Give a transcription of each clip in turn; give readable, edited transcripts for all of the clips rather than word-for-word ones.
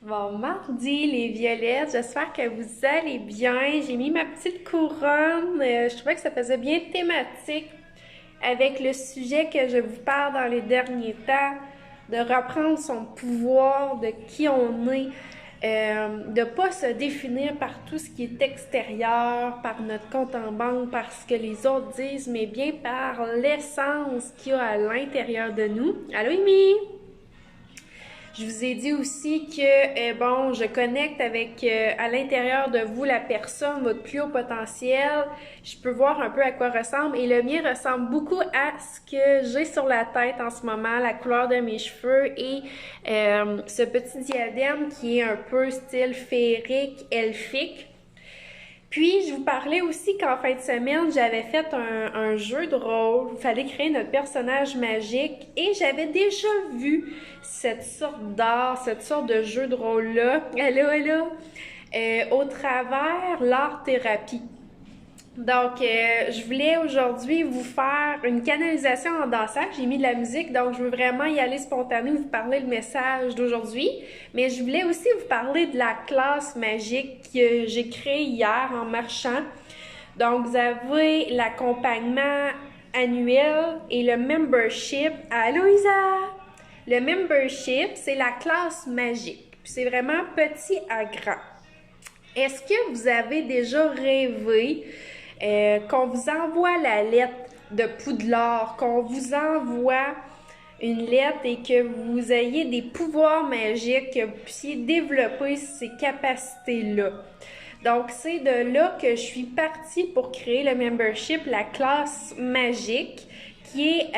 Bon, mardi, les violettes, j'espère que vous allez bien. J'ai mis ma petite couronne. Je trouvais que ça faisait bien thématique avec le sujet que je vous parle dans les derniers temps, de reprendre son pouvoir, de qui on est, de pas se définir par tout ce qui est extérieur, par notre compte en banque, par ce que les autres disent, mais bien par l'essence qu'il y a à l'intérieur de nous. Allô, Amy? Je vous ai dit aussi que, bon, je connecte avec, à l'intérieur de vous, la personne, votre plus haut potentiel. Je peux voir un peu à quoi ressemble. Et le mien ressemble beaucoup à ce que j'ai sur la tête en ce moment, la couleur de mes cheveux et ce petit diadème qui est un peu style féerique, elfique. Puis, je vous parlais aussi qu'en fin de semaine, j'avais fait un jeu de rôle. Il fallait créer notre personnage magique et j'avais déjà vu cette sorte d'art, cette sorte de jeu de rôle-là, au travers l'art-thérapie. Donc, je voulais aujourd'hui vous faire une canalisation en dansant. J'ai mis de la musique, donc je veux vraiment y aller spontané, vous parler le message d'aujourd'hui. Mais je voulais aussi vous parler de la classe magique que j'ai créée hier en marchant. Donc, vous avez l'accompagnement annuel et le membership. Allô, Isa! Le membership, c'est la classe magique. Puis c'est vraiment petit à grand. Est-ce que vous avez déjà rêvé qu'on vous envoie la lettre de Poudlard, qu'on vous envoie une lettre et que vous ayez des pouvoirs magiques, que vous puissiez développer ces capacités-là? Donc, c'est de là que je suis partie pour créer le membership, la classe magique, qui est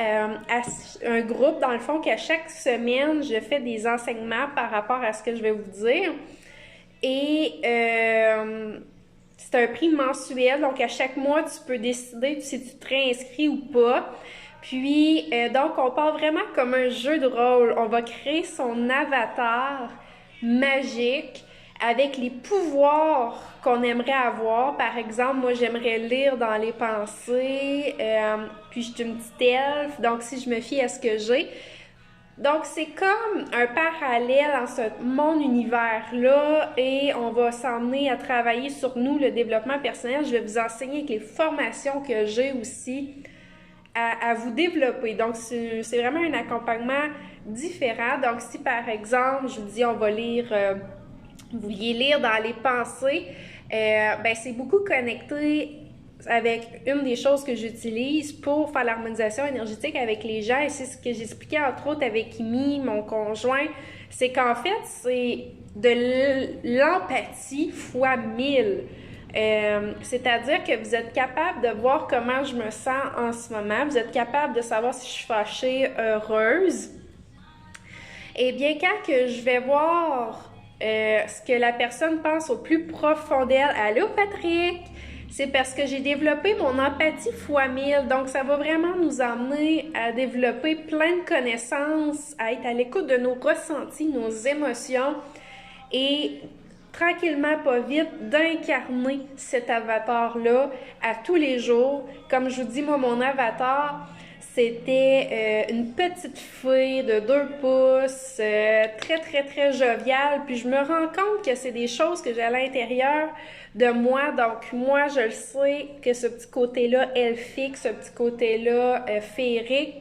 un groupe, dans le fond, qu'à chaque semaine, je fais des enseignements par rapport à ce que je vais vous dire. Et c'est un prix mensuel, donc à chaque mois, tu peux décider si tu te réinscris ou pas. Puis, donc, on part vraiment comme un jeu de rôle. On va créer son avatar magique avec les pouvoirs qu'on aimerait avoir. Par exemple, moi, j'aimerais lire dans les pensées, puis je suis une petite elfe, donc si je me fie à ce que j'ai. Donc, c'est comme un parallèle en ce mon univers-là et on va s'emmener à travailler sur nous, le développement personnel. Je vais vous enseigner avec les formations que j'ai aussi à vous développer. Donc, c'est vraiment un accompagnement différent. Donc, si par exemple, je vous dis, on va lire, vous vouliez lire dans les pensées, ben c'est beaucoup connecté avec une des choses que j'utilise pour faire l'harmonisation énergétique avec les gens, et c'est ce que j'expliquais entre autres avec Imi, mon conjoint, c'est qu'en fait, c'est de l'empathie fois 1000. C'est-à-dire que vous êtes capable de voir comment je me sens en ce moment, vous êtes capable de savoir si je suis fâchée, heureuse. Eh bien, quand que je vais voir ce que la personne pense au plus profond d'elle, allô Patrick, c'est parce que j'ai développé mon empathie fois 1000. Donc, ça va vraiment nous emmener à développer plein de connaissances, à être à l'écoute de nos ressentis, nos émotions et tranquillement, pas vite, d'incarner cet avatar-là à tous les jours. Comme je vous dis, moi, mon avatar, c'était une petite fille de 2 pouces, très, très, très joviale. Puis je me rends compte que c'est des choses que j'ai à l'intérieur de moi. Donc, moi, je le sais que ce petit côté-là elfique, ce petit côté-là féerique,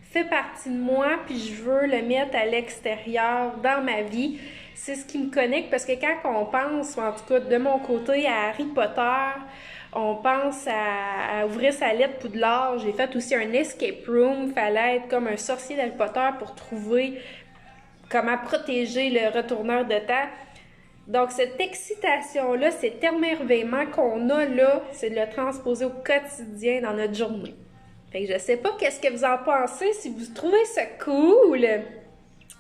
fait partie de moi, puis je veux le mettre à l'extérieur dans ma vie. C'est ce qui me connecte parce que quand on pense, ou en tout cas de mon côté, à Harry Potter, on pense à ouvrir sa lettre Poudlard. J'ai fait aussi un escape room. Fallait être comme un sorcier d'Harry Potter pour trouver comment protéger le retourneur de temps. Donc, cette excitation-là, cet émerveillement qu'on a là, c'est de le transposer au quotidien dans notre journée. Fait que je sais pas qu'est-ce que vous en pensez, si vous trouvez ça cool.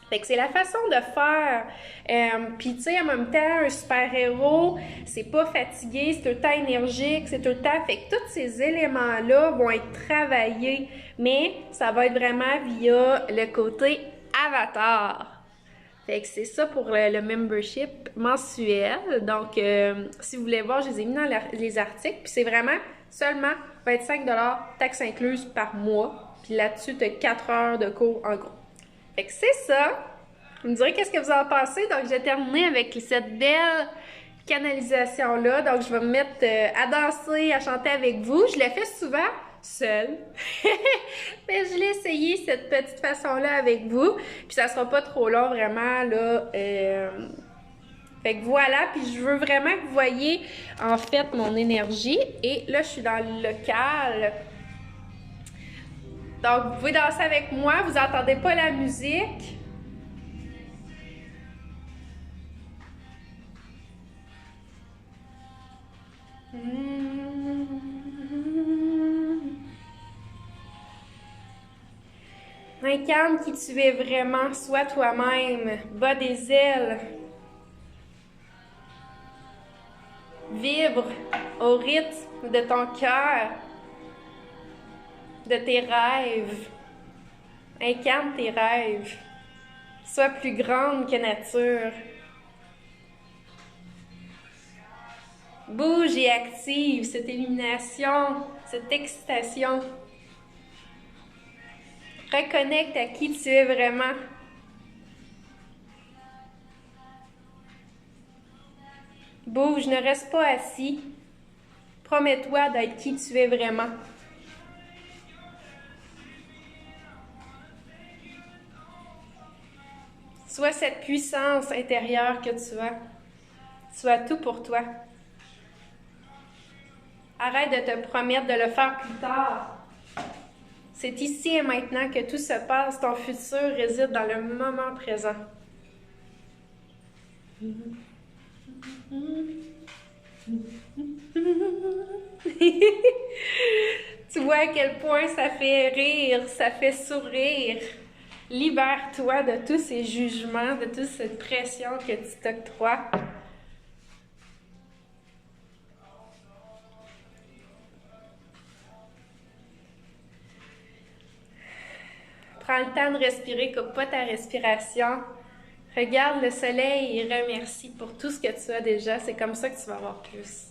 Fait que c'est la façon de faire. Puis tu sais, en même temps, un super-héros, c'est pas fatigué, c'est tout le temps énergique, c'est tout le temps. Fait que tous ces éléments-là vont être travaillés, mais ça va être vraiment via le côté avatar. Fait que c'est ça pour le membership mensuel. Donc, si vous voulez voir, je les ai mis dans les articles. Puis c'est vraiment seulement 25 taxes incluses par mois. Puis là-dessus, tu as 4 heures de cours en gros. Fait que c'est ça. Vous me direz qu'est-ce que vous en pensez. Donc, j'ai terminé avec cette belle canalisation-là. Donc, je vais me mettre à danser, à chanter avec vous. Je le fais souvent seule. Mais je l'ai essayé cette petite façon-là avec vous. Puis ça sera pas trop long, vraiment, là. Fait que voilà, puis je veux vraiment que vous voyez, en fait, mon énergie. Et là, je suis dans le local. Donc, vous pouvez danser avec moi. Vous n'entendez pas la musique. Incarne qui tu es vraiment, sois toi-même, bas des ailes. Vibre au rythme de ton cœur, de tes rêves. Incarne tes rêves. Sois plus grande que nature. Bouge et active cette illumination, cette excitation. Reconnecte à qui tu es vraiment. Bouge, ne reste pas assis. Promets-toi d'être qui tu es vraiment. Sois cette puissance intérieure que tu as. Sois tout pour toi. Arrête de te promettre de le faire plus tard. C'est ici et maintenant que tout se passe. Ton futur réside dans le moment présent. Tu vois à quel point ça fait rire, ça fait sourire. Libère-toi de tous ces jugements, de toute cette pression que tu t'octroies. Prends le temps de respirer, coupe pas ta respiration. Regarde le soleil et remercie pour tout ce que tu as déjà. C'est comme ça que tu vas avoir plus.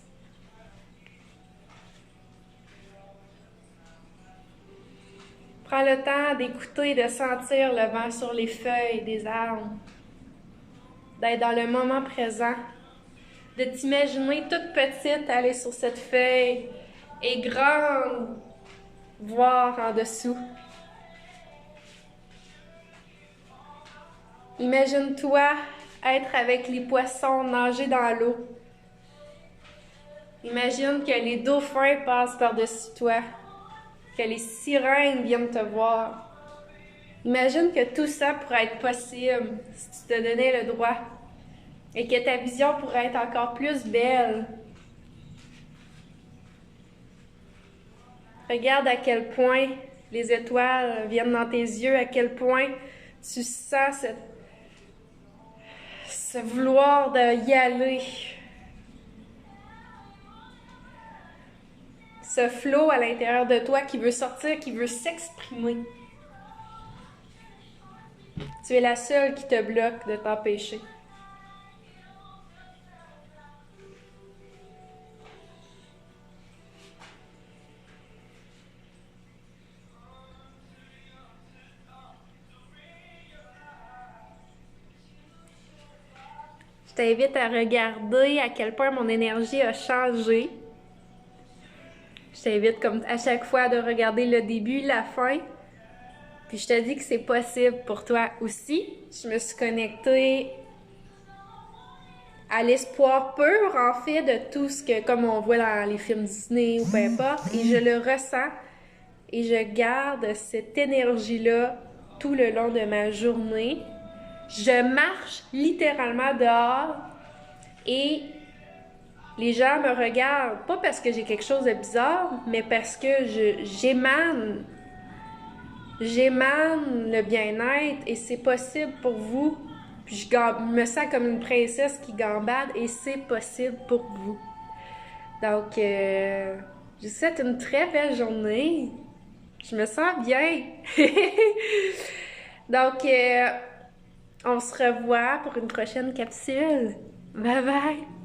Prends le temps d'écouter, de sentir le vent sur les feuilles des arbres. D'être dans le moment présent. De t'imaginer toute petite aller sur cette feuille et grande voir en dessous. Imagine-toi être avec les poissons, nager dans l'eau. Imagine que les dauphins passent par-dessus toi, que les sirènes viennent te voir. Imagine que tout ça pourrait être possible si tu te donnais le droit et que ta vision pourrait être encore plus belle. Regarde à quel point les étoiles viennent dans tes yeux, à quel point tu sens ce vouloir d'y aller. Ce flot à l'intérieur de toi qui veut sortir, qui veut s'exprimer. Tu es la seule qui te bloque de t'empêcher. Je t'invite à regarder à quel point mon énergie a changé. Je t'invite comme à chaque fois de regarder le début, la fin. Puis je te dis que c'est possible pour toi aussi. Je me suis connectée à l'espoir pur, en fait, de tout ce que, comme on voit dans les films Disney ou peu importe. Et je le ressens et je garde cette énergie-là tout le long de ma journée. Je marche littéralement dehors et les gens me regardent, pas parce que j'ai quelque chose de bizarre, mais parce que j'émane le bien-être et c'est possible pour vous. Puis je me sens comme une princesse qui gambade et c'est possible pour vous. Donc, je vous souhaite une très belle journée. Je me sens bien. Donc, on se revoit pour une prochaine capsule. Bye bye!